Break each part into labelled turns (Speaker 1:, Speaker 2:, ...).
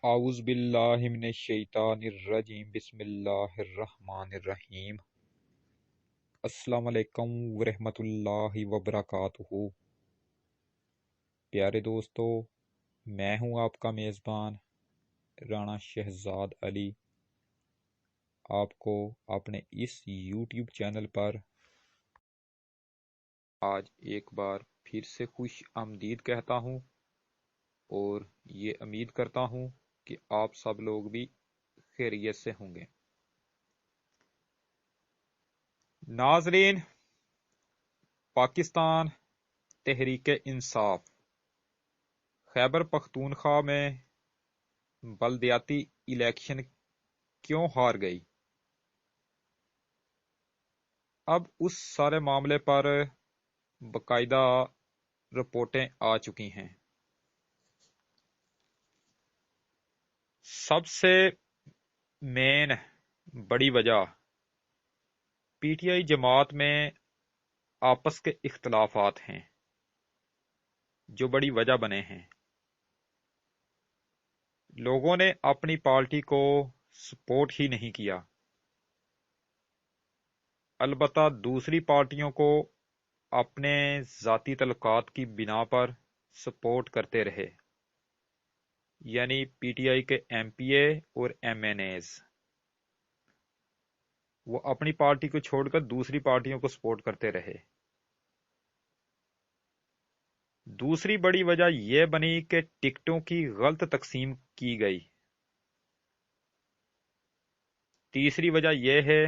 Speaker 1: اعوذ باللہ من الشیطان الرجیم بسم اللہ الرحمن الرحیم السلام علیکم ورحمۃ اللہ وبرکاتہ۔ پیارے دوستو، میں ہوں آپ کا میزبان رانا شہزاد علی، آپ کو اپنے اس یوٹیوب چینل پر آج ایک بار پھر سے خوش آمدید کہتا ہوں اور یہ امید کرتا ہوں کہ آپ سب لوگ بھی خیریت سے ہوں گے۔ ناظرین، پاکستان تحریک انصاف خیبر پختونخوا میں بلدیاتی الیکشن کیوں ہار گئی؟ اب اس سارے معاملے پر باقاعدہ رپورٹیں آ چکی ہیں۔ سب سے مین بڑی وجہ پی ٹی آئی جماعت میں آپس کے اختلافات ہیں جو بڑی وجہ بنے ہیں۔ لوگوں نے اپنی پارٹی کو سپورٹ ہی نہیں کیا، البتہ دوسری پارٹیوں کو اپنے ذاتی تعلقات کی بنا پر سپورٹ کرتے رہے، یعنی پی ٹی آئی کے ایم پی اے اور ایم این ایز وہ اپنی پارٹی کو چھوڑ کر دوسری پارٹیوں کو سپورٹ کرتے رہے۔ دوسری بڑی وجہ یہ بنی کہ ٹکٹوں کی غلط تقسیم کی گئی۔ تیسری وجہ یہ ہے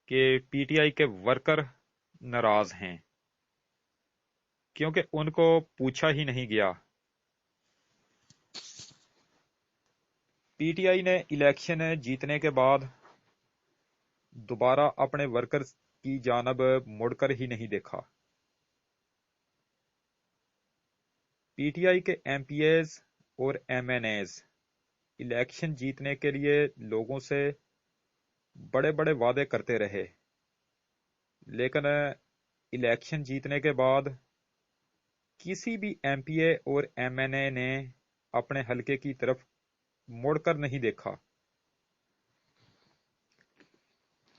Speaker 1: کہ پی ٹی آئی کے ورکر ناراض ہیں کیونکہ ان کو پوچھا ہی نہیں گیا۔ پی ٹی آئی نے الیکشن جیتنے کے بعد دوبارہ اپنے ورکرز کی جانب مڑ کر ہی نہیں دیکھا۔ پی ٹی آئی کے ایم پی ایز اور ایم این ایز الیکشن جیتنے کے لیے لوگوں سے بڑے بڑے وعدے کرتے رہے، لیکن الیکشن جیتنے کے بعد کسی بھی ایم پی اے اور ایم این اے نے اپنے حلقے کی طرف مڑ کر نہیں دیکھا۔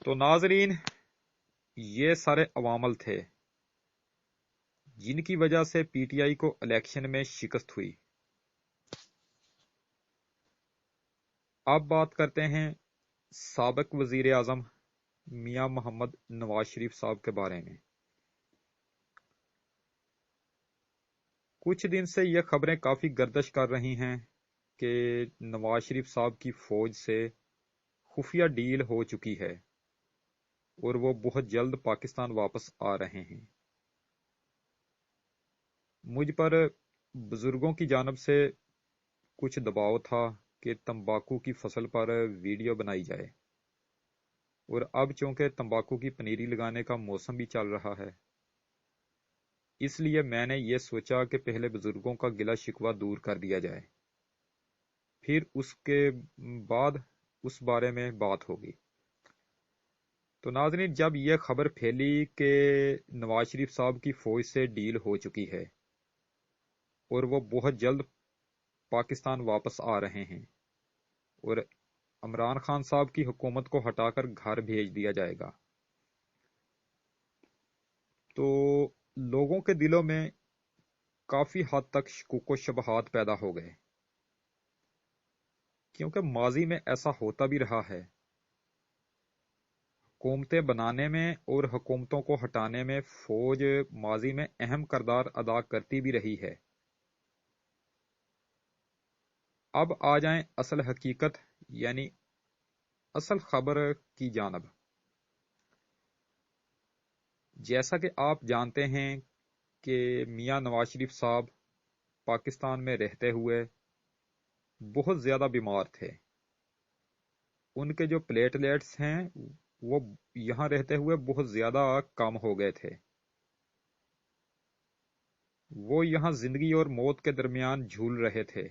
Speaker 1: تو ناظرین، یہ سارے عوامل تھے جن کی وجہ سے پی ٹی آئی کو الیکشن میں شکست ہوئی۔ اب بات کرتے ہیں سابق وزیر اعظم میاں محمد نواز شریف صاحب کے بارے میں۔ کچھ دن سے یہ خبریں کافی گردش کر رہی ہیں کہ نواز شریف صاحب کی فوج سے خفیہ ڈیل ہو چکی ہے اور وہ بہت جلد پاکستان واپس آ رہے ہیں۔ مجھ پر بزرگوں کی جانب سے کچھ دباؤ تھا کہ تمباکو کی فصل پر ویڈیو بنائی جائے، اور اب چونکہ تمباکو کی پنیری لگانے کا موسم بھی چل رہا ہے، اس لیے میں نے یہ سوچا کہ پہلے بزرگوں کا گلہ شکوہ دور کر دیا جائے، پھر اس کے بعد اس بارے میں بات ہوگی۔ تو ناظرین، جب یہ خبر پھیلی کہ نواز شریف صاحب کی فوج سے ڈیل ہو چکی ہے اور وہ بہت جلد پاکستان واپس آ رہے ہیں اور عمران خان صاحب کی حکومت کو ہٹا کر گھر بھیج دیا جائے گا، تو لوگوں کے دلوں میں کافی حد تک شکوک و شبہات پیدا ہو گئے، کیونکہ ماضی میں ایسا ہوتا بھی رہا ہے۔ حکومتیں بنانے میں اور حکومتوں کو ہٹانے میں فوج ماضی میں اہم کردار ادا کرتی بھی رہی ہے۔ اب آ جائیں اصل حقیقت یعنی اصل خبر کی جانب۔ جیسا کہ آپ جانتے ہیں کہ میاں نواز شریف صاحب پاکستان میں رہتے ہوئے بہت زیادہ بیمار تھے۔ ان کے جو پلیٹلیٹس ہیں وہ یہاں رہتے ہوئے بہت زیادہ کم ہو گئے تھے۔ وہ یہاں زندگی اور موت کے درمیان جھول رہے تھے،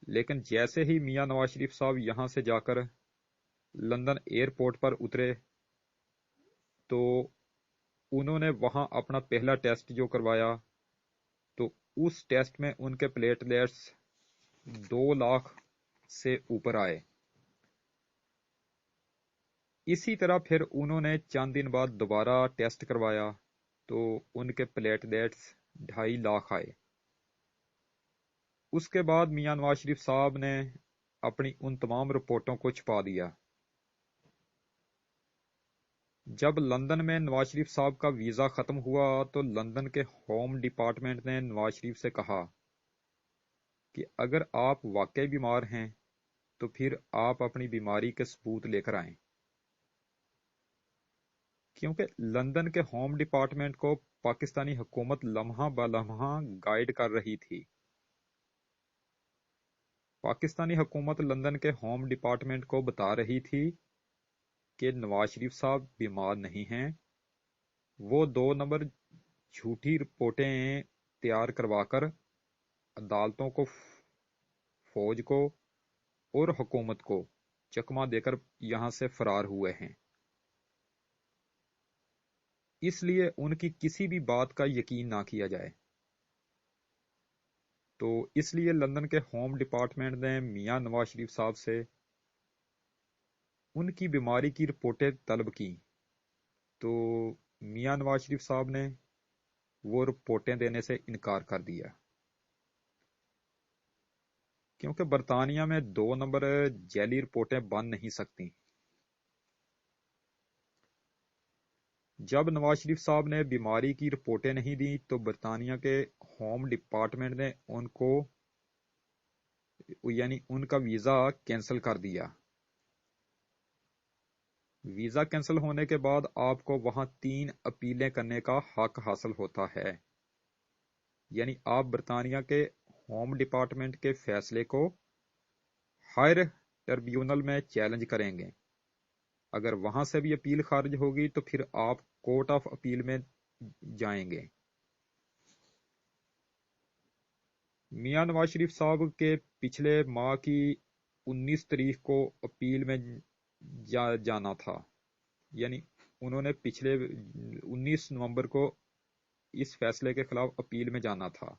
Speaker 1: لیکن جیسے ہی میاں نواز شریف صاحب یہاں سے جا کر لندن ایئرپورٹ پر اترے تو انہوں نے وہاں اپنا پہلا ٹیسٹ جو کروایا تو उस टेस्ट में उनके प्लेटलेट्स 2 लाख से ऊपर आए। इसी तरह फिर उन्होंने चंद दिन बाद दोबारा टेस्ट करवाया तो उनके प्लेटलेट्स 2.5 लाख आए। उसके बाद मियां नवाज शरीफ साहब ने अपनी उन तमाम रिपोर्टों को छुपा दिया। जब लंदन में नवाज शरीफ साहब का वीज़ा ख़त्म हुआ तो लंदन के होम डिपार्टमेंट ने नवाज शरीफ से कहा कि अगर आप वाकई बीमार हैं तो फिर आप अपनी बीमारी के सबूत लेकर आएं, क्योंकि लंदन के होम डिपार्टमेंट को पाकिस्तानी हुकूमत लम्हा ब लम्हा गाइड कर रही थी। पाकिस्तानी हुकूमत लंदन के होम डिपार्टमेंट को बता रही थी कि नवाज शरीफ साहब बीमार नहीं हैं, वो 2 नंबर झूठी रिपोर्टें तैयार करवाकर अदालतों को, फौज को और हुकूमत को चकमा देकर यहां से फरार हुए हैं। इसलिए उनकी किसी भी बात का यकीन ना किया जाए। तो इसलिए लंदन के होम डिपार्टमेंट ने मियां नवाज शरीफ साहब से उनकी बीमारी की रिपोर्टें तलब की तो मियां नवाज शरीफ साहब ने वो रिपोर्टें देने से इनकार कर दिया, क्योंकि बरतानिया में 2 नंबर जैली रिपोर्टें बन नहीं सकती। जब नवाज शरीफ साहब ने बीमारी की रिपोर्टें नहीं दी तो बरतानिया के होम डिपार्टमेंट ने उनको यानी उनका वीज़ा कैंसिल कर दिया। वीज़ा कैंसिल होने के बाद आपको वहां 3 अपीलें करने का हक हासिल होता है, यानी आप बरतानिया के होम डिपार्टमेंट के फैसले को हायर ट्रिब्यूनल में चैलेंज करेंगे। अगर वहां से भी अपील खारिज होगी तो फिर आप कोर्ट ऑफ अपील में जाएंगे। मियां नवाज शरीफ साहब के पिछले माह की 19 तारीख को अपील में जाना था, यानी उन्होंने पिछले 19 नवंबर को इस फैसले के खिलाफ अपील में जाना था,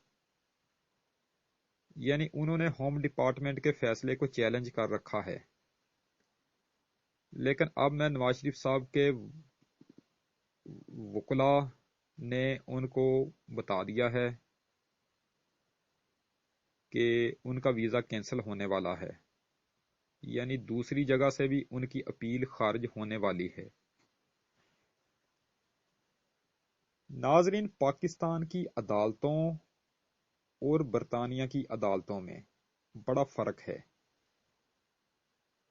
Speaker 1: यानी उन्होंने होम डिपार्टमेंट के फैसले को चैलेंज कर रखा है। लेकिन अब मैं नवाज शरीफ साहब के वकला ने उनको बता दिया है कि उनका वीज़ा कैंसिल होने वाला है, यानी दूसरी जगह से भी उनकी अपील खारिज होने वाली है। नाजरीन, पाकिस्तान की अदालतों और बरतानिया की अदालतों में बड़ा फ़र्क है।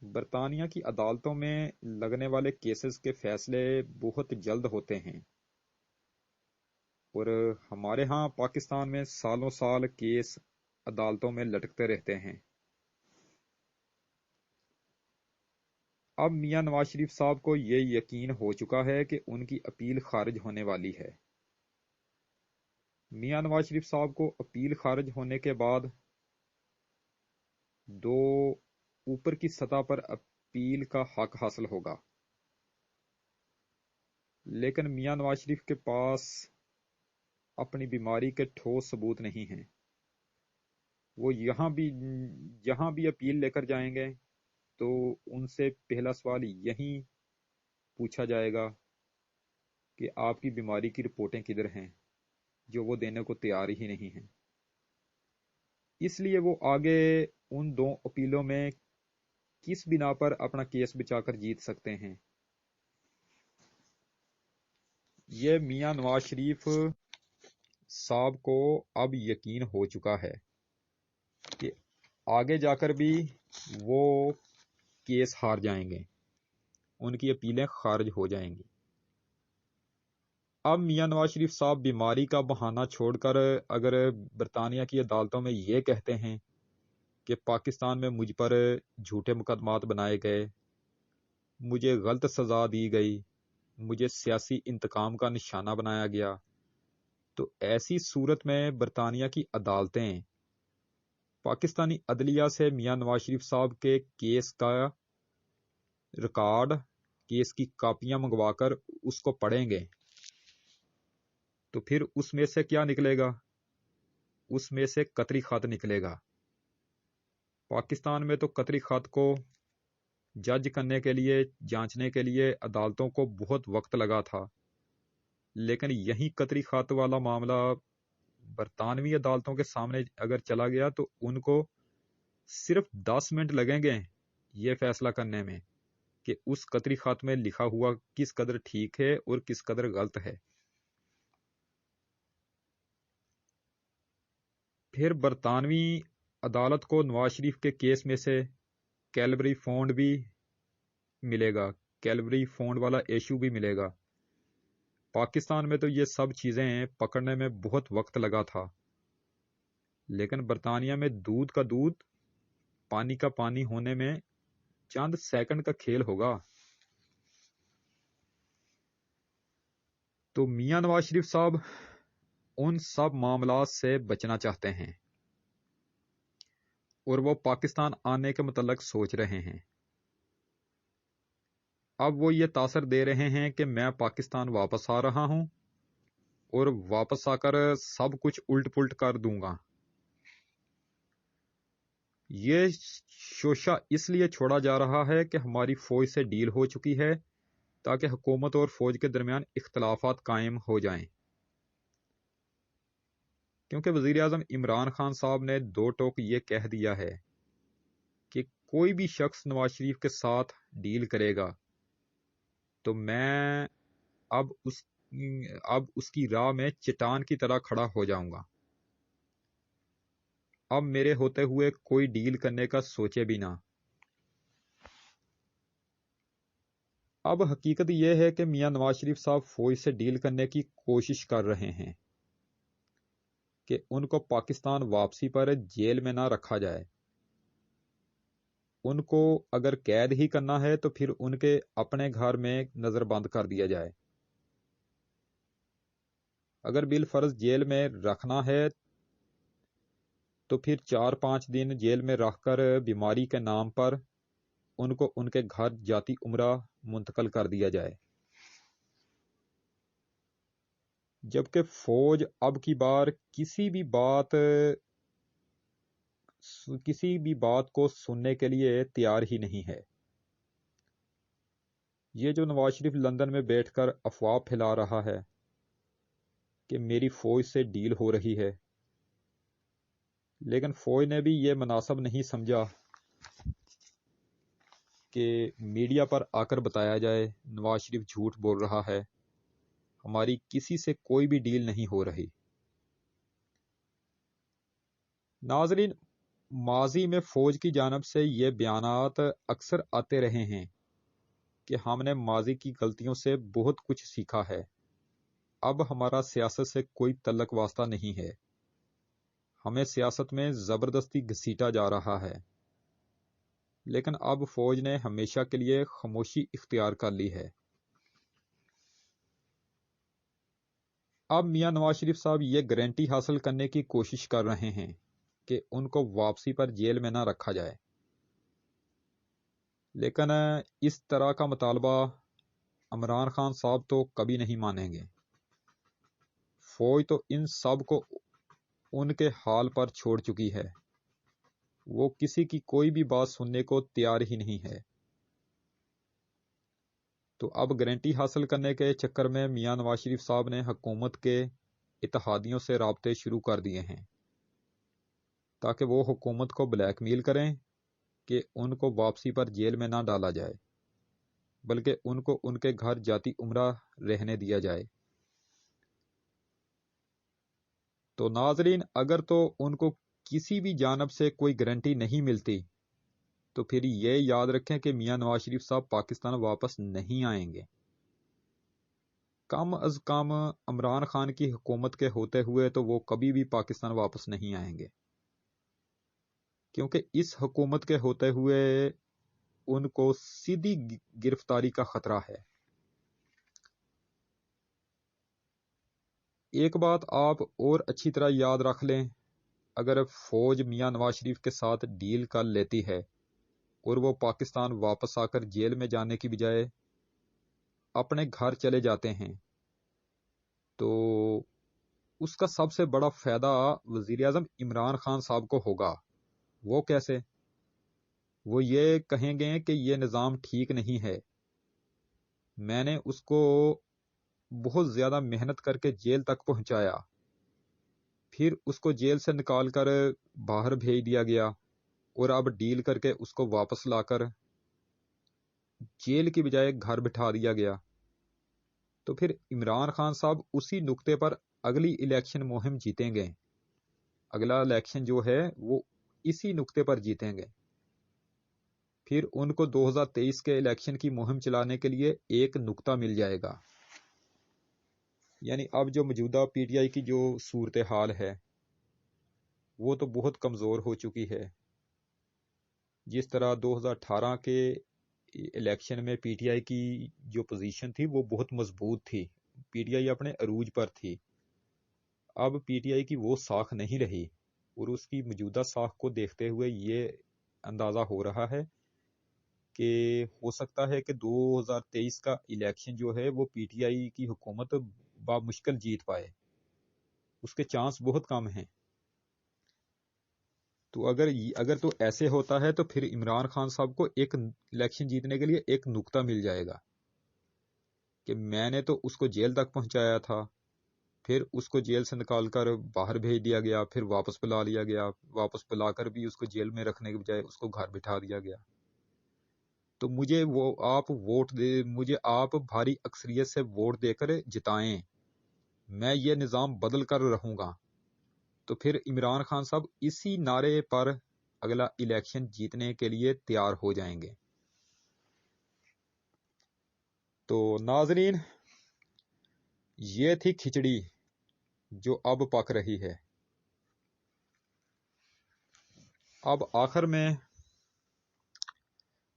Speaker 1: बरतानिया की अदालतों में लगने वाले केसेस के फैसले बहुत जल्द होते हैं और हमारे यहाँ पाकिस्तान में सालों साल केस अदालतों में लटकते रहते हैं। अब मियां नवाज शरीफ साहब को ये यकीन हो चुका है कि उनकी अपील खारिज होने वाली है। मियां नवाज शरीफ साहब को अपील खारिज होने के बाद 2 ऊपर की सतह पर अपील का हक हासिल होगा, लेकिन मियां नवाज शरीफ के पास अपनी बीमारी के ठोस सबूत नहीं हैं। वो जहां भी अपील लेकर जाएंगे तो उनसे पहला सवाल यही पूछा जाएगा कि आपकी बीमारी की रिपोर्टें किधर हैं, जो वो देने को तैयार ही नहीं हैं। इसलिए वो आगे उन 2 अपीलों में किस बिना पर अपना केस बचाकर जीत सकते हैं, ये मियां नवाज शरीफ साहब को अब यकीन हो चुका है कि आगे जाकर भी वो केस हार जाएंगे, उनकी अपीलें खारिज हो जाएंगी। अब मियां नवाज शरीफ साहब बीमारी का बहाना छोड़कर अगर बरतानिया की अदालतों में ये कहते हैं कि पाकिस्तान में मुझ पर झूठे मुकदमात बनाए गए, मुझे गलत सजा दी गई, मुझे सियासी इंतकाम का निशाना बनाया गया, तो ऐसी सूरत में बरतानिया की अदालतें पाकिस्तानी अदलिया से मियां नवाज शरीफ साहब के केस का रिकॉर्ड, केस की कापियां मंगवाकर उसको पढ़ेंगे, तो फिर उसमें से क्या निकलेगा उसमें से कतरी खत निकलेगा। पाकिस्तान में तो कतरी खत को जज करने के लिए, जांचने के लिए अदालतों को बहुत वक्त लगा था, लेकिन यही कतरी खत वाला मामला बरतानवी अदालतों के सामने अगर चला गया तो उनको सिर्फ 10 मिनट लगेंगे ये फैसला करने में कि उस कतरी खत में लिखा हुआ किस कदर ठीक है और किस कदर गलत है। फिर बरतानवी अदालत को नवाज शरीफ के केस में से कैलबरी फंड भी मिलेगा, कैलबरी फंड वाला इशू भी मिलेगा। पाकिस्तान में तो ये सब चीजें पकड़ने में बहुत वक्त लगा था, लेकिन बरतानिया में दूध का दूध, पानी का पानी होने में चंद सेकंड का खेल होगा। तो मियां नवाज शरीफ साहब उन सब मामलात से बचना चाहते हैं और वो पाकिस्तान आने के मतलब सोच रहे हैं। अब वो ये तासर दे रहे हैं कि मैं पाकिस्तान वापस आ रहा हूं और वापस आकर सब कुछ उल्ट पुल्ट कर दूंगा। ये शोशा इसलिए छोड़ा जा रहा है कि हमारी फौज से डील हो चुकी है ताकि हुकूमत और फौज के दरमियान इख्तलाफात कायम हो जाएं। क्योंकि वजीर आजम इमरान खान साहब ने दो टोक ये कह दिया है कि कोई भी शख्स नवाज शरीफ के साथ डील करेगा तो मैं अब उसकी राह में चट्टान की तरह खड़ा हो जाऊंगा। अब मेरे होते हुए कोई डील करने का सोचे भी ना। अब हकीकत यह है कि मियां नवाज शरीफ साहब फौज से डील करने की कोशिश कर रहे हैं कि उनको पाकिस्तान वापसी पर जेल में ना रखा जाए। उनको अगर कैद ही करना है तो फिर उनके अपने घर में नजरबंद कर दिया जाए। अगर बिल फर्ज जेल में रखना है तो फिर 4-5 दिन जेल में रखकर बीमारी के नाम पर उनको उनके घर जाती उम्रा मुंतकल कर दिया जाए। जबकि फौज अब की बार किसी भी बात को सुनने के लिए तैयार ही नहीं है। ये जो नवाज शरीफ लंदन में बैठकर अफवाह फैला रहा है कि मेरी फौज से डील हो रही है, लेकिन फौज ने भी ये मुनासिब नहीं समझा कि मीडिया पर आकर बताया जाए नवाज शरीफ झूठ बोल रहा है, हमारी किसी से कोई भी डील नहीं हो रही। नाजरीन, माजी में फौज की जानिब से ये बयानात अक्सर आते रहे हैं कि हमने माजी की गलतियों से बहुत कुछ सीखा है, अब हमारा सियासत से कोई तल्लक वास्ता नहीं है, हमें सियासत में जबरदस्ती घसीटा जा रहा है। लेकिन अब फौज ने हमेशा के लिए खामोशी इख्तियार कर ली है। अब मियां नवाज शरीफ साहब ये गारंटी हासिल करने की कोशिश कर रहे हैं कि उनको वापसी पर जेल में ना रखा जाए, लेकिन इस तरह का मुतालबा इमरान खान साहब तो कभी नहीं मानेंगे। फौज तो इन सब को उनके हाल पर छोड़ चुकी है, वो किसी की कोई भी बात सुनने को तैयार ही नहीं है। तो अब गारंटी हासिल करने के चक्कर में मियां नवाज शरीफ साहब ने हुकूमत के इत्तेहादियों से राब्ते शुरू कर दिए हैं ताकि वो हुकूमत को ब्लैकमेल करें कि उनको वापसी पर जेल में ना डाला जाए, बल्कि उनको उनके घर जाती उम्रा रहने दिया जाए। तो नाजरीन, अगर तो उनको किसी भी जानब से कोई गारंटी नहीं मिलती तो फिर ये याद रखें कि मियां नवाज शरीफ साहब पाकिस्तान वापस नहीं आएंगे। कम अज कम इमरान खान की हुकूमत के होते हुए तो वो कभी भी पाकिस्तान वापस नहीं आएंगे, क्योंकि इस हुकूमत के होते हुए उनको सीधी गिरफ्तारी का खतरा है। एक बात आप और अच्छी तरह याद रख लें, अगर फौज मियां नवाज शरीफ के साथ डील कर लेती है और वो पाकिस्तान वापस आकर जेल में जाने की बजाय अपने घर चले जाते हैं, तो اس کا سب سے بڑا فائدہ وزیر اعظم عمران خان صاحب کو ہوگا۔ وہ کیسے؟ وہ یہ کہیں گے کہ یہ نظام ٹھیک نہیں ہے، میں نے اس کو بہت زیادہ محنت کر کے جیل تک پہنچایا، پھر اس کو جیل سے نکال کر باہر بھیج دیا گیا، اور اب ڈیل کر کے اس کو واپس لا کر جیل کی بجائے گھر بٹھا دیا گیا۔ تو پھر عمران خان صاحب اسی نقطے پر اگلی الیکشن مہم جیتیں گے، اگلا الیکشن جو ہے وہ اسی نقطے پر جیتیں گے۔ پھر ان کو 2023 کے الیکشن کی مہم چلانے کے لیے ایک نقطہ مل جائے گا۔ یعنی اب جو موجودہ پی ٹی آئی کی جو صورتحال ہے وہ تو بہت کمزور ہو چکی ہے۔ جس طرح 2018 کے الیکشن میں پی ٹی آئی کی جو پوزیشن تھی وہ بہت مضبوط تھی، پی ٹی آئی اپنے عروج پر تھی، اب پی ٹی آئی کی وہ ساکھ نہیں رہی، اور اس کی موجودہ ساکھ کو دیکھتے ہوئے یہ اندازہ ہو رہا ہے کہ ہو سکتا ہے کہ 2023 کا الیکشن جو ہے وہ پی ٹی آئی کی حکومت بامشکل جیت پائے، اس کے چانس بہت کم ہیں۔ تو اگر تو ایسے ہوتا ہے تو پھر عمران خان صاحب کو ایک الیکشن جیتنے کے لیے ایک نقطہ مل جائے گا کہ میں نے تو اس کو جیل تک پہنچایا تھا، پھر اس کو جیل سے نکال کر باہر بھیج دیا گیا، پھر واپس بلا لیا گیا، واپس بلا کر بھی اس کو جیل میں رکھنے کے بجائے اس کو گھر بٹھا دیا گیا۔ تو مجھے آپ بھاری اکثریت سے ووٹ دے کر جتائیں، میں یہ نظام بدل کر رہوں گا۔ تو پھر عمران خان صاحب اسی نعرے پر اگلا الیکشن جیتنے کے لیے تیار ہو جائیں گے۔ تو ناظرین، یہ تھی کھچڑی جو اب پک رہی ہے۔ اب آخر میں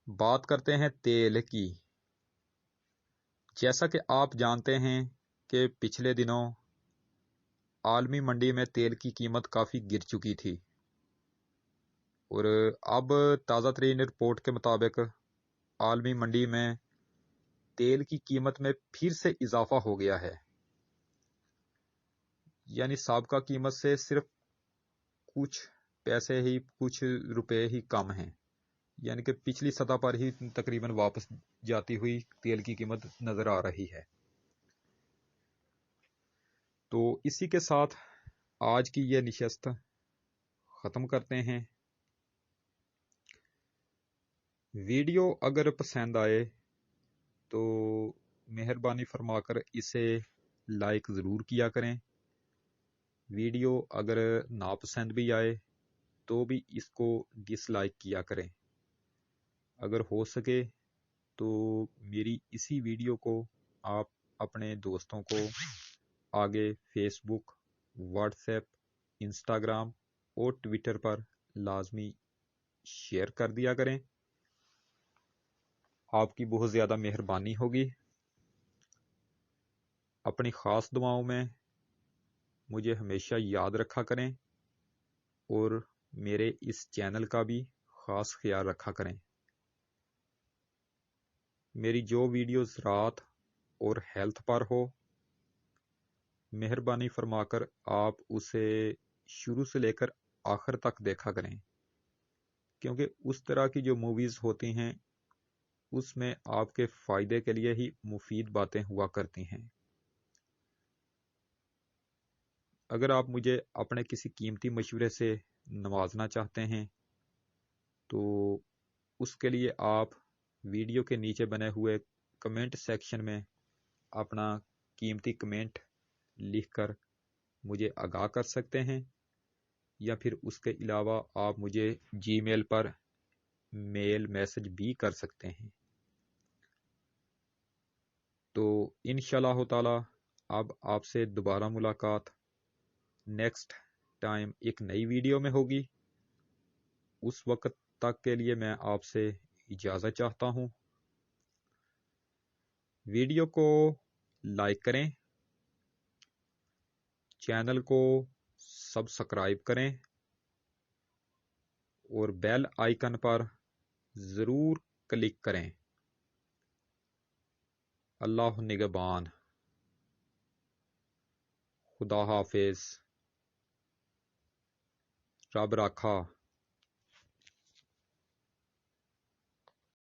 Speaker 1: بات کرتے ہیں تیل کی۔ جیسا کہ آپ جانتے ہیں کہ پچھلے دنوں عالمی منڈی میں تیل کی قیمت کافی گر چکی تھی، اور اب تازہ ترین رپورٹ کے مطابق عالمی منڈی میں تیل کی قیمت میں پھر سے اضافہ ہو گیا ہے، یعنی سابقہ قیمت سے صرف کچھ پیسے ہی، کچھ روپے ہی کم ہیں، یعنی کہ پچھلی سطح پر ہی تقریباً واپس جاتی ہوئی تیل کی قیمت نظر آ رہی ہے۔ تو اسی کے ساتھ آج کی یہ نشست ختم کرتے ہیں۔ ویڈیو اگر پسند آئے تو مہربانی فرما کر اسے لائک ضرور کیا کریں۔ ویڈیو اگر ناپسند بھی آئے تو بھی اس کو ڈس لائک کیا کریں۔ اگر ہو سکے تو میری اسی ویڈیو کو آپ اپنے دوستوں کو آگے فیس بک، واٹس ایپ، انسٹاگرام اور ٹویٹر پر لازمی شیئر کر دیا کریں، آپ کی بہت زیادہ مہربانی ہوگی۔ اپنی خاص دعاؤں میں مجھے ہمیشہ یاد رکھا کریں، اور میرے اس چینل کا بھی خاص خیال رکھا کریں۔ میری جو ویڈیو زراعت اور ہیلتھ پر ہو، مہربانی فرما کر آپ اسے شروع سے لے کر آخر تک دیکھا کریں، کیونکہ اس طرح کی جو موویز ہوتی ہیں اس میں آپ کے فائدے کے لیے ہی مفید باتیں ہوا کرتی ہیں۔ اگر آپ مجھے اپنے کسی قیمتی مشورے سے نوازنا چاہتے ہیں تو اس کے لیے آپ ویڈیو کے نیچے بنے ہوئے کمنٹ سیکشن میں اپنا قیمتی کمنٹ لکھ کر مجھے آگاہ کر سکتے ہیں، یا پھر اس کے علاوہ آپ مجھے جی میل پر میل میسج بھی کر سکتے ہیں۔ تو انشاءاللہ تعالی اب آپ سے دوبارہ ملاقات نیکسٹ ٹائم ایک نئی ویڈیو میں ہوگی۔ اس وقت تک کے لیے میں آپ سے اجازت چاہتا ہوں۔ ویڈیو کو لائک کریں، چینل کو سبسکرائب کریں، اور بیل آئیکن پر ضرور کلک کریں۔ اللہ نگہبان۔ خدا حافظ، رب راکھا۔